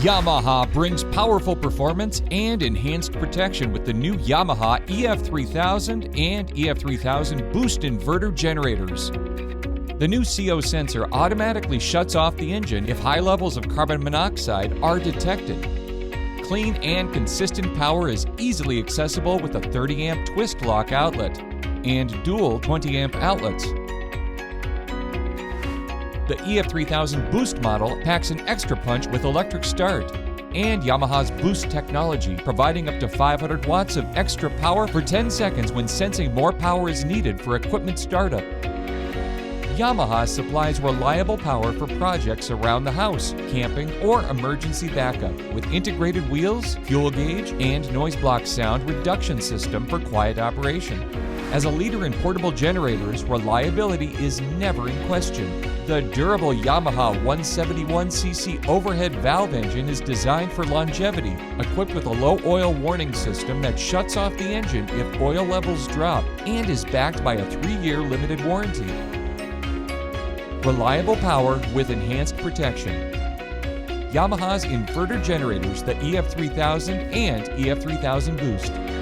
Yamaha brings powerful performance and enhanced protection with the new Yamaha EF3000 and EF3000 boost inverter generators. The new CO sensor automatically shuts off the engine if high levels of carbon monoxide are detected. Clean and consistent power is easily accessible with a 30-amp twist lock outlet and dual 20-amp outlets. The EF3000 Boost model packs an extra punch with electric start and Yamaha's Boost technology, providing up to 500 watts of extra power for 10 seconds when sensing more power is needed for equipment startup. Yamaha supplies reliable power for projects around the house, camping, or emergency backup with integrated wheels, fuel gauge, and noise block sound reduction system for quiet operation. As a leader in portable generators, reliability is never in question. The durable Yamaha 171cc overhead valve engine is designed for longevity, equipped with a low oil warning system that shuts off the engine if oil levels drop, and is backed by a 3-year limited warranty. Reliable power with enhanced protection. Yamaha's inverter generators, the EF3000 and EF3000 Boost.